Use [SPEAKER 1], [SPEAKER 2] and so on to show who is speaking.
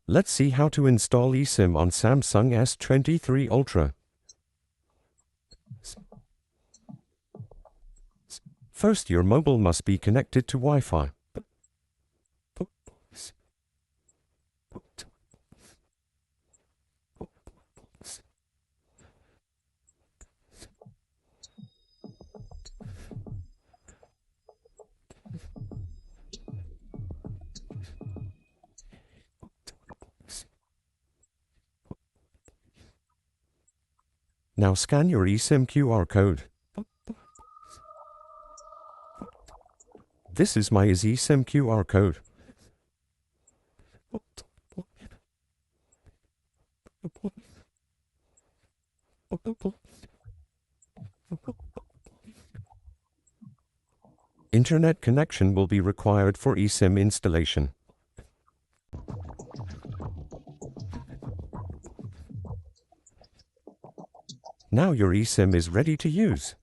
[SPEAKER 1] Let's see how to install eSIM on Samsung S23 Ultra. First, your mobile must be connected to Wi-Fi. Now scan your eSIM QR code. This is my eSIM QR code. Internet connection will be required for eSIM installation. Now your eSIM is ready to use.